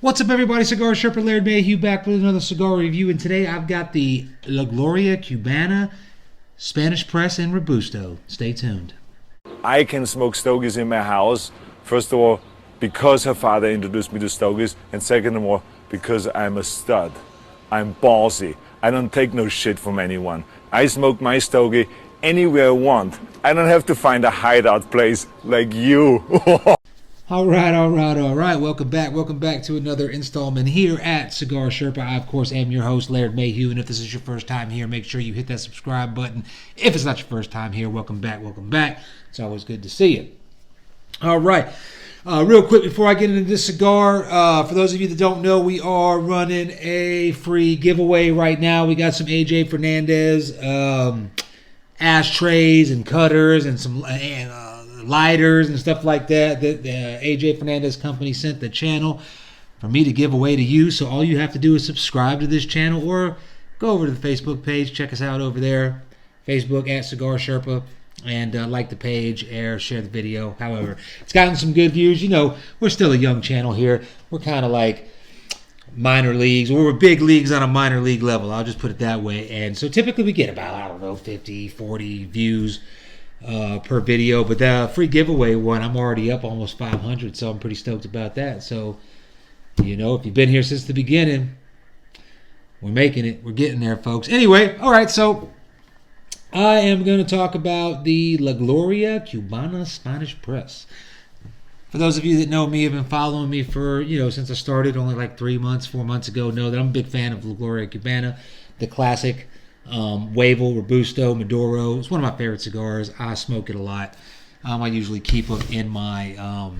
What's up, everybody? Cigar Sherpa, Laird, Mayhew, back with another cigar review. And today I've got the Gloria Cubana Spanish Press in Robusto. Stay tuned. I can smoke stogies in my house, first of all, because her father introduced me to stogies, and second of all, because I'm a stud. I'm ballsy. I don't take no shit from anyone. I smoke my stogie anywhere I want. I don't have to find a hideout place like you. All right. Welcome back to another installment here at Cigar Sherpa. I, of course, am your host, Laird Mayhew, and if this is your first time here, make sure you hit that subscribe button. If it's not your first time here, welcome back. It's always good to see you. All right. Real quick before I get into this cigar, for those of you that don't know, we are running a free giveaway right now. We got some AJ Fernandez ashtrays and cutters and some lighters and stuff like that the AJ Fernandez company sent the channel for me to give away to you. So all you have to do is subscribe to this channel or go over to the Facebook page, check us out over there, Facebook at Cigar Sherpa, and like the page or share the video. However, it's gotten some good views. You know, we're still a young channel here. We're kind of like minor leagues, or we're big leagues on a minor league level. I'll just put it that way. And so typically we get about, 50, 40 views per video, but the free giveaway one, I'm already up almost 500, so I'm pretty stoked about that. So, you know, if you've been here since the beginning, we're making it. We're getting there, folks. Anyway, all right, so I am going to talk about the La Gloria Cubana Spanish Press. For those of you that know me, have been following me for, since I started only like 4 months ago, know that I'm a big fan of La Gloria Cubana, the classic Huevo, Robusto, Maduro. It's one of my favorite cigars. I smoke it a lot. I usually keep them in my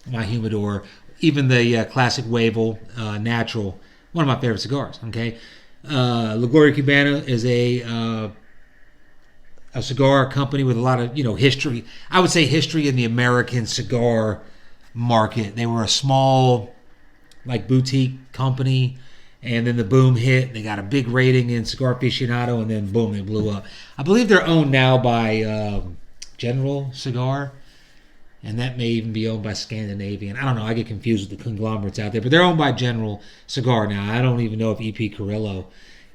my humidor. Even the classic Huevo natural, one of my favorite cigars. Okay, La Gloria Cubana is a cigar company with a lot of history. I would say history in the American cigar market. They were a small, like, boutique company. And then the boom hit. They got a big rating in Cigar Aficionado, and then boom, they blew up. I believe they're owned now by General Cigar, and that may even be owned by Scandinavian. I don't know. I get confused with the conglomerates out there, but they're owned by General Cigar now. I don't even know if E.P. Carrillo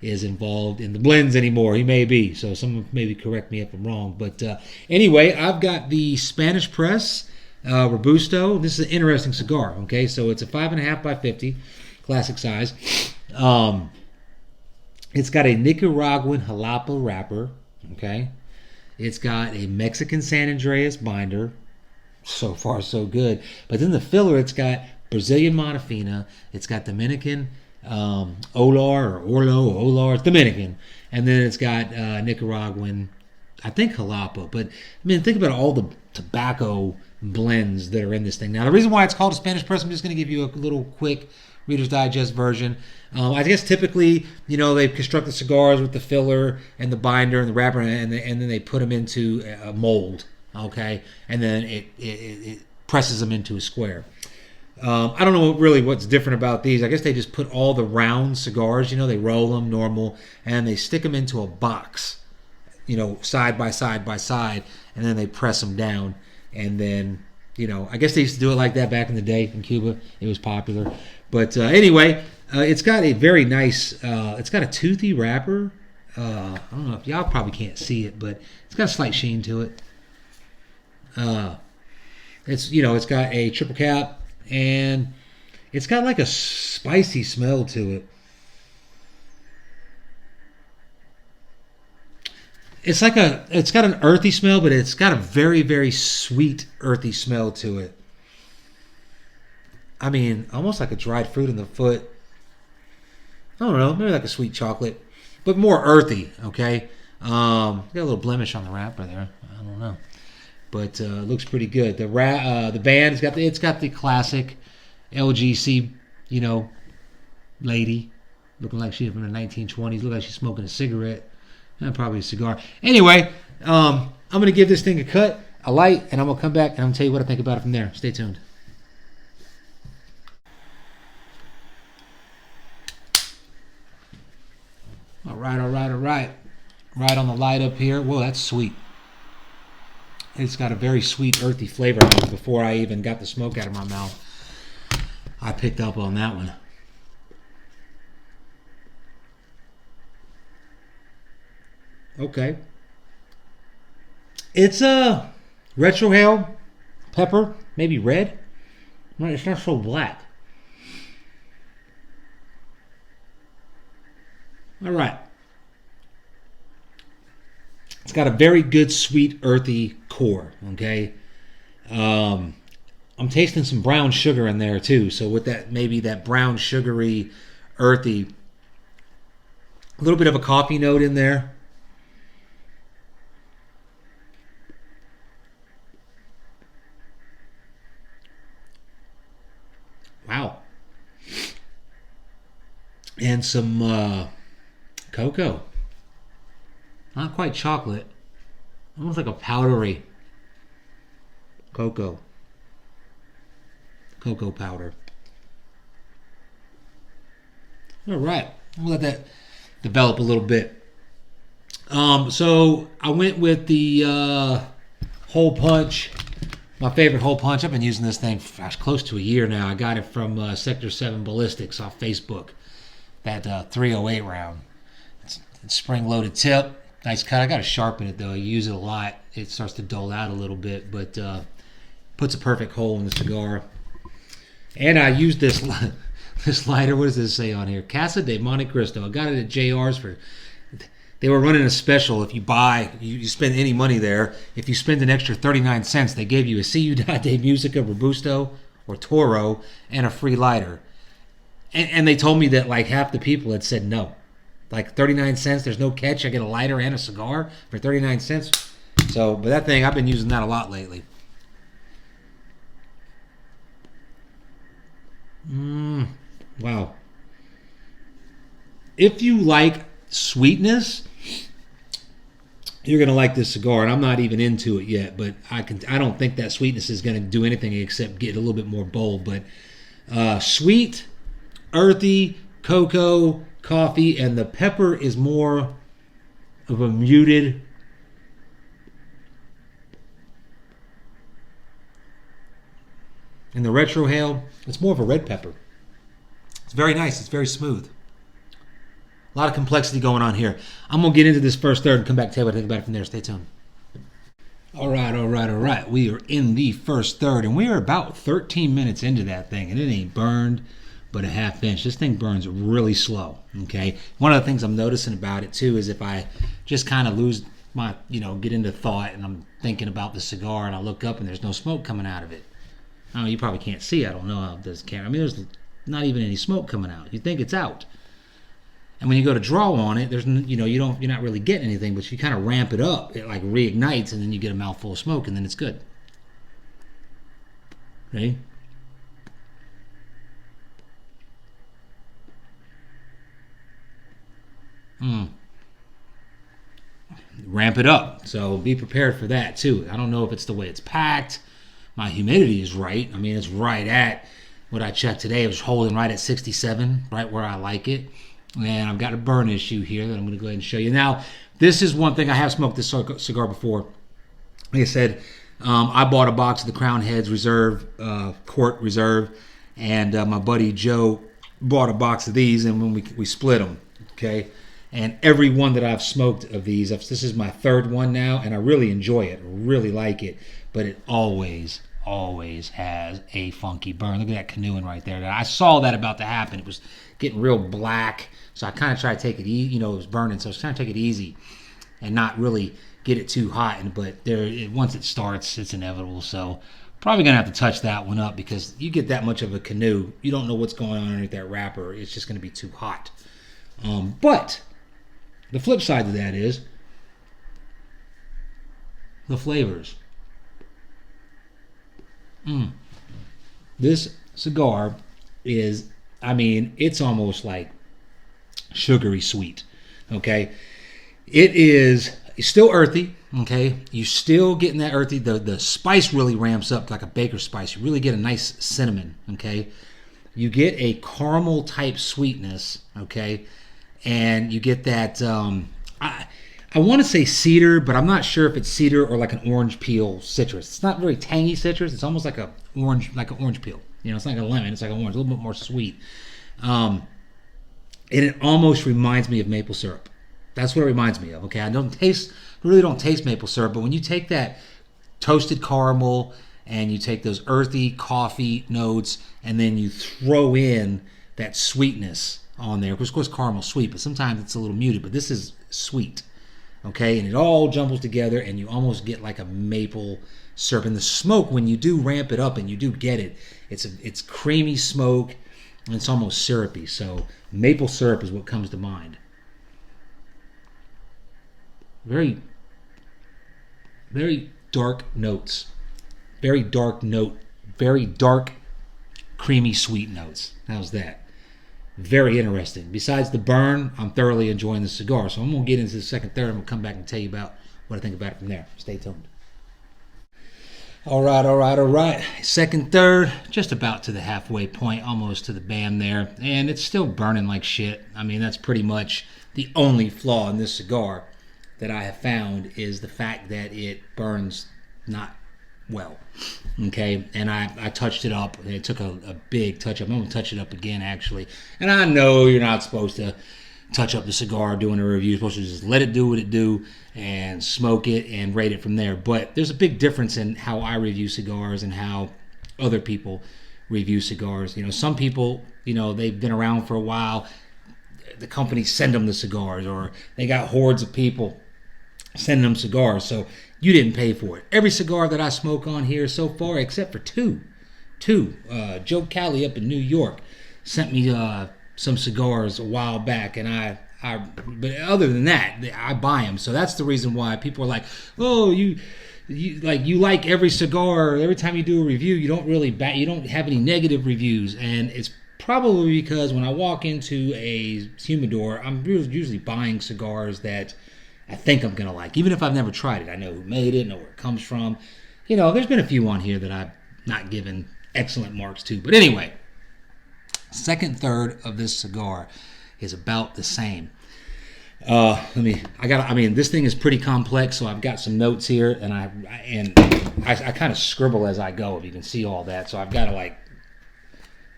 is involved in the blends anymore. He may be, so someone maybe correct me if I'm wrong. But anyway, I've got the Spanish Press Robusto. This is an interesting cigar. Okay, so it's a 5.5 by 50, classic size. It's got a Nicaraguan Jalapa wrapper. Okay, it's got a Mexican San Andreas binder. So far, so good. But then the filler, it's got Brazilian Mata Fina. It's got Dominican Olor or Orlo. It's Dominican, and then it's got Nicaraguan, I think, Jalapa. But I mean, think about all the tobacco blends that are in this thing. Now, the reason why it's called a Spanish Press, I'm just going to give you a little quick Reader's Digest version. I guess typically, they construct the cigars with the filler and the binder and the wrapper, and then they put them into a mold, okay? And then it presses them into a square. I don't know what's different about these. I guess they just put all the round cigars, they roll them normal, and they stick them into a box, side by side, and then they press them down, and then, I guess they used to do it like that back in the day in Cuba. It was popular. But anyway, it's got a very nice, it's got a toothy wrapper. I don't know if y'all probably can't see it, but it's got a slight sheen to it. It's got a triple cap, and it's got like a spicy smell to it. It's got an earthy smell, but it's got a very, very sweet earthy smell to it. I mean, almost like a dried fruit in the foot. I don't know, maybe like a sweet chocolate, but more earthy. Okay, got a little blemish on the wrapper there. I don't know, but looks pretty good. The band it's got the classic LGC, lady looking like she's from the 1920s. Look like she's smoking a cigarette, probably a cigar. Anyway, I'm gonna give this thing a light, and I'm gonna come back and I'm gonna tell you what I think about it from there. Stay tuned. All right. Right on the light up here. Whoa, that's sweet. It's got a very sweet, earthy flavor before I even got the smoke out of my mouth. I picked up on that one. Okay. It's a retrohale pepper, maybe red. No, it's not so black. All right. It's got a very good, sweet, earthy core. Okay. I'm tasting some brown sugar in there too. So with that, maybe that brown, sugary, earthy, a little bit of a coffee note in there. Wow. And some cocoa. Not quite chocolate. Almost like a powdery cocoa powder. All right. We'll let that develop a little bit. So I went with the hole punch. My favorite hole punch. I've been using this thing for close to a year now. I got it from Sector 7 Ballistics off Facebook. That 308 round. It's spring-loaded tip. Nice cut. I got to sharpen it, though. I use it a lot. It starts to dull out a little bit, but puts a perfect hole in the cigar. And I used this lighter. What does this say on here? Casa de Monte Cristo. I got it at JR's for... They were running a special. If you buy, you spend any money there. If you spend an extra 39 cents, they gave you a Ciudad de Musica Robusto or Toro and a free lighter. And they told me that like half the people had said no. Like 39 cents, there's no catch. I get a lighter and a cigar for 39 cents. So, but that thing, I've been using that a lot lately. Wow. If you like sweetness, you're gonna like this cigar, and I'm not even into it yet. But I don't think that sweetness is gonna do anything except get a little bit more bold. But sweet, earthy, cocoa, coffee, and the pepper is more of a muted. And the retrohale, it's more of a red pepper. It's very nice. It's very smooth. A lot of complexity going on here. I'm going to get into this first third and come back and tell you what I think about it from there. Stay tuned. All right. We are in the first third, and we are about 13 minutes into that thing, and it ain't burned but a half inch. This thing burns really slow, okay? One of the things I'm noticing about it, too, is if I just kind of lose my, get into thought, and I'm thinking about the cigar, and I look up, and there's no smoke coming out of it. I you probably can't see. I don't know how this camera. I mean, there's not even any smoke coming out. You think it's out. And when you go to draw on it, there's you're not really getting anything, but you kind of ramp it up. It like reignites, and then you get a mouthful of smoke, and then it's good. Ready? Ramp it up. So be prepared for that too. I don't know if it's the way it's packed. My humidity is right. I mean, it's right at what I checked today. It was holding right at 67, right where I like it. And I've got a burn issue here that I'm going to go ahead and show you. Now, this is one thing. I have smoked this cigar before. Like I said, I bought a box of the Crown Heads Reserve, Court Reserve, and my buddy Joe bought a box of these, and when we split them, okay? And every one that I've smoked of these, this is my third one now, and I really enjoy it. I really like it, but it always has a funky burn. Look at that canoeing right there. I saw that about to happen. It was getting real black, so I kind of tried to take it easy. It was burning, so I was trying to take it easy and not really get it too hot. But once it starts, it's inevitable. So probably going to have to touch that one up because you get that much of a canoe, you don't know what's going on underneath that wrapper. It's just going to be too hot. But the flip side to that is the flavors. This cigar is, it's almost like sugary sweet, okay? It's still earthy, okay? You still getting that earthy. The spice really ramps up like a baker's spice. You really get a nice cinnamon, okay? You get a caramel type sweetness, okay? And you get that, I want to say cedar, but I'm not sure if it's cedar or like an orange peel citrus. It's not very tangy citrus. It's almost like an orange peel. You know, it's not like a lemon. It's like an orange, a little bit more sweet. And it almost reminds me of maple syrup. That's what it reminds me of. Okay, I really don't taste maple syrup, but when you take that toasted caramel and you take those earthy coffee notes and then you throw in that sweetness on there. Of course, caramel's sweet, but sometimes it's a little muted. But this is sweet, okay? And it all jumbles together, and you almost get like a maple syrup. And the smoke, when you do ramp it up and you do get it, it's creamy smoke, and it's almost syrupy. So maple syrup is what comes to mind. Very, very dark notes. Very dark note. Very dark, creamy, sweet notes. How's that? Very interesting. Besides the burn, I'm thoroughly enjoying the cigar. So I'm going to get into the second third. I'm going to come back and tell you about what I think about it from there. Stay tuned. All right. Second third, just about to the halfway point, almost to the band there. And it's still burning like shit. I mean, that's pretty much the only flaw in this cigar that I have found is the fact that it burns not well. Okay, and I touched it up. It took a big touch up. I'm going to touch it up again, actually. And I know you're not supposed to touch up the cigar doing a review. You're supposed to just let it do what it do and smoke it and rate it from there. But there's a big difference in how I review cigars and how other people review cigars. You know, some people, you know, they've been around for a while. The companies send them the cigars, or they got hordes of people sending them cigars. So you didn't pay for it. Every cigar that I smoke on here so far, except for two. Joe Cali up in New York sent me some cigars a while back, and but other than that, I buy them. So that's the reason why people are like, oh, you like every cigar. Every time you do a review, you don't have any negative reviews, and it's probably because when I walk into a humidor, I'm usually buying cigars that I think I'm going to like. Even if I've never tried it, I know who made it, know where it comes from. You know, there's been a few on here that I've not given excellent marks to. But anyway, second third of this cigar is about the same. This thing is pretty complex, so I've got some notes here, and I kind of scribble as I go, if you can see all that. So I've got to like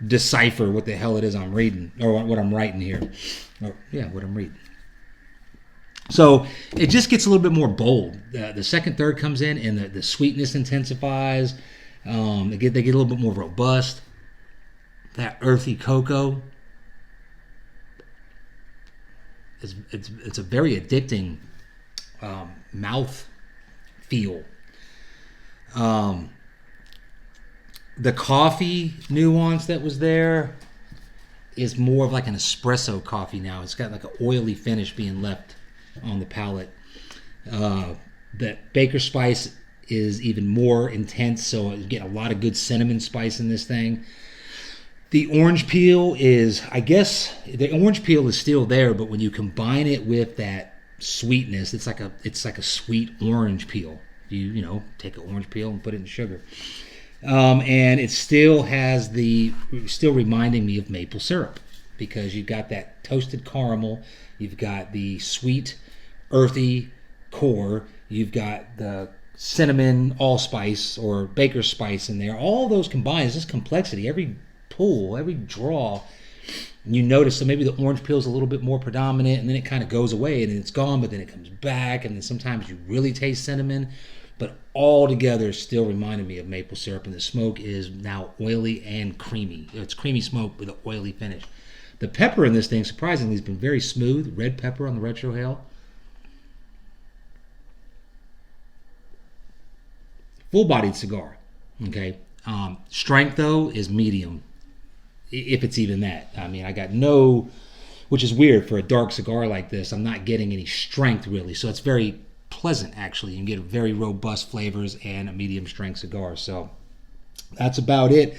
decipher what the hell it is I'm reading, or what I'm writing here. What I'm reading. So it just gets a little bit more bold. The second third comes in, and the sweetness intensifies. They get a little bit more robust. That earthy cocoa. It's a very addicting mouth feel. The coffee nuance that was there is more of like an espresso coffee now. It's got like an oily finish being left on the palate. That baker spice is even more intense, so you get a lot of good cinnamon spice in this thing. The orange peel is, I guess, the orange peel is still there, but when you combine it with that sweetness, it's like a sweet orange peel. You take an orange peel and put it in sugar, and it still reminding me of maple syrup, because you've got that toasted caramel, you've got the sweet, earthy core, you've got the cinnamon allspice or baker's spice in there. All those combined is this complexity. Every pull, every draw, you notice. So maybe the orange peel is a little bit more predominant, and then it kind of goes away, and then it's gone, but then it comes back, and then sometimes you really taste cinnamon. But all together still reminded me of maple syrup, and the smoke is now oily and creamy. It's creamy smoke with an oily finish. The pepper in this thing, surprisingly, has been very smooth. Red pepper on the retrohale. Full-bodied cigar. Okay. Strength, though, is medium, if it's even that. I mean, I got which is weird for a dark cigar like this. I'm not getting any strength, really. So it's very pleasant, actually. You can get very robust flavors and a medium strength cigar. So that's about it.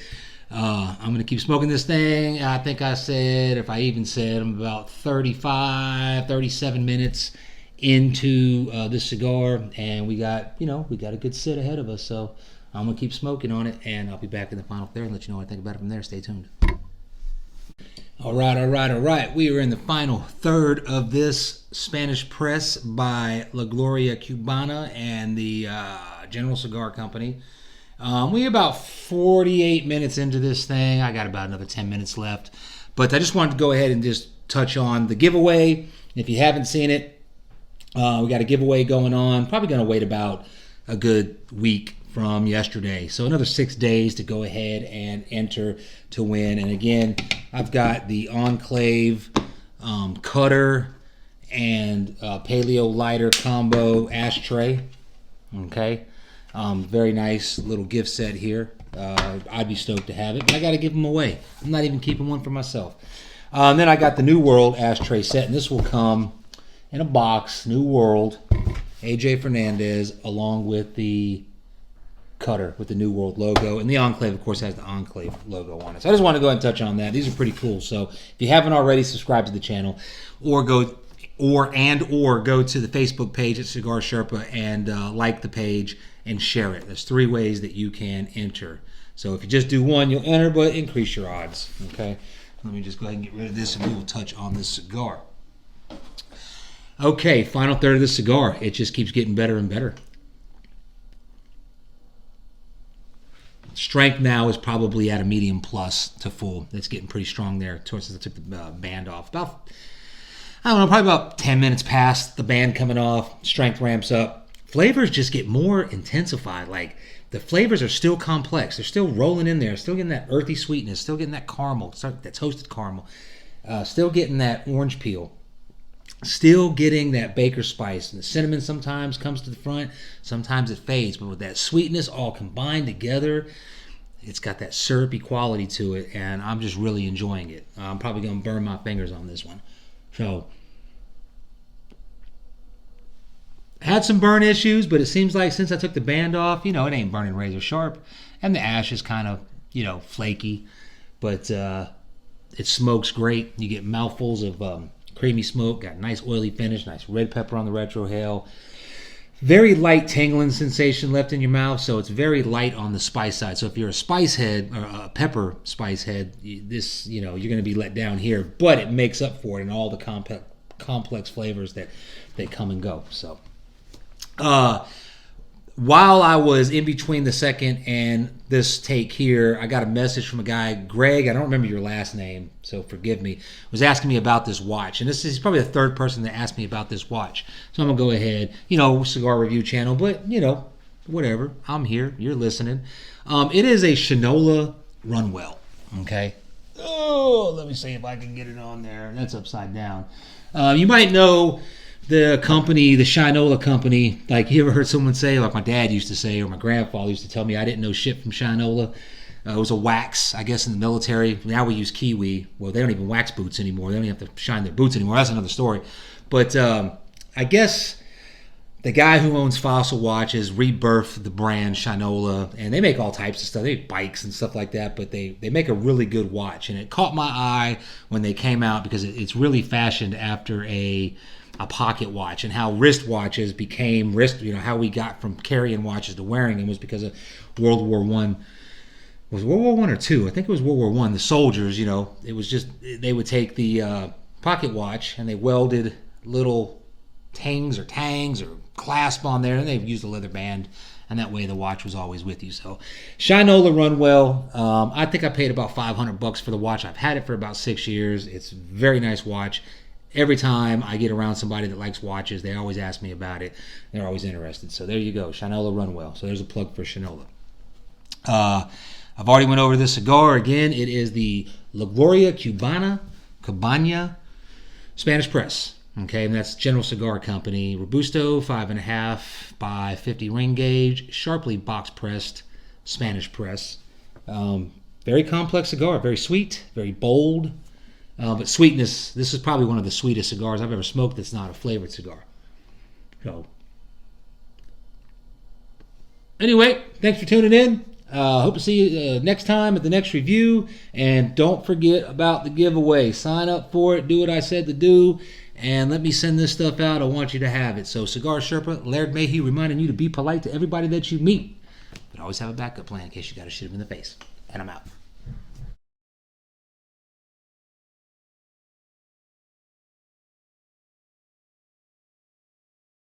I'm going to keep smoking this thing. I think I said, if I even said, I'm about 37 minutes into this cigar, and we got a good sit ahead of us. So I'm going to keep smoking on it, and I'll be back in the final third and let you know what I think about it from there. Stay tuned. All right. We are in the final third of this Spanish Press by La Gloria Cubana and the General Cigar Company. We're about 48 minutes into this thing. I got about another 10 minutes left. But I just wanted to go ahead and just touch on the giveaway. If you haven't seen it, we got a giveaway going on. Probably going to wait about a good week from yesterday. So another 6 days to go ahead and enter to win. And again, I've got the Enclave cutter and paleo lighter combo ashtray. Okay. Very nice little gift set here. I'd be stoked to have it, but I got to give them away. I'm not even keeping one for myself. Then I got the New World ashtray set, and this will come in a box. New World, AJ Fernandez, along with the cutter with the New World logo, and the Enclave, of course, has the Enclave logo on it. So I just want to go ahead and touch on that. These are pretty cool. So if you haven't already, subscribe to the channel, or go to the Facebook page at Cigar Sherpa and like the page and share it. There's 3 ways that you can enter. So if you just do one, you'll enter, but increase your odds. Okay. Let me just go ahead and get rid of this, and we will touch on this cigar. Okay, final third of the cigar. It just keeps getting better and better. Strength now is probably at a medium plus to full. It's getting pretty strong there. Towards I took the band off. About, I don't know, probably about 10 minutes past the band coming off. Strength ramps up. Flavors just get more intensified. Like, the flavors are still complex. They're still rolling in there. Still getting that earthy sweetness. Still getting that caramel. That toasted caramel. Still getting that orange peel. Still getting that baker spice. And the cinnamon sometimes comes to the front. Sometimes it fades. But with that sweetness all combined together, it's got that syrupy quality to it. And I'm just really enjoying it. I'm probably going to burn my fingers on this one. So, had some burn issues, but it seems like since I took the band off, it ain't burning razor sharp. And the ash is kind of, flaky. But it smokes great. You get mouthfuls of creamy smoke. Got nice oily finish. Nice red pepper on the retrohale. Very light tingling sensation left in your mouth. So it's very light on the spice side. So if you're a spice head or a pepper spice head, this, you're going to be let down here. But it makes up for it in all the complex flavors that come and go. So while I was in between the second and this take here, I got a message from a guy, Greg, I don't remember your last name, so forgive me, was asking me about this watch. And this is probably the third person that asked me about this watch. So I'm going to go ahead, cigar review channel, but, whatever. I'm here. You're listening. It is a Shinola Runwell, okay? Oh, let me see if I can get it on there. That's upside down. You might know the company, the Shinola company. Like, you ever heard someone say, like my dad used to say, or my grandfather used to tell me, I didn't know shit from Shinola. It was a wax, I guess, in the military. Now we use Kiwi. Well, they don't even wax boots anymore. They don't even have to shine their boots anymore. That's another story. But I guess the guy who owns Fossil Watches rebirthed the brand Shinola, and they make all types of stuff. They make bikes and stuff like that, but they make a really good watch. And it caught my eye when they came out because it's really fashioned after a pocket watch, and how wristwatches became how we got from carrying watches to wearing them was because of World War One. Was World War One or two? I think it was World War One. The soldiers, it was just, they would take the pocket watch and they welded little tangs or clasp on there, and they've used a leather band, and that way the watch was always with you. So Shinola Runwell, I think I paid about $500 for the watch. I've had it for about 6 years. It's a very nice watch. Every time I get around somebody that likes watches, they always ask me about it. They're always interested. So there you go, Shinola Runwell. So there's a plug for Shinola. I've already went over this cigar. Again, it is the Gloria Cubana Spanish Press. Okay, and that's General Cigar Company. Robusto, 5.5 by 50 ring gauge, sharply box pressed Spanish press. Very complex cigar, very sweet, very bold. But sweetness, this is probably one of the sweetest cigars I've ever smoked that's not a flavored cigar. So, anyway, thanks for tuning in. Hope to see you next time at the next review. And don't forget about the giveaway. Sign up for it. Do what I said to do. And let me send this stuff out. I want you to have it. So, Cigar Sherpa, Laird Mayhew, reminding you to be polite to everybody that you meet. But always have a backup plan in case you got to shoot them in the face. And I'm out.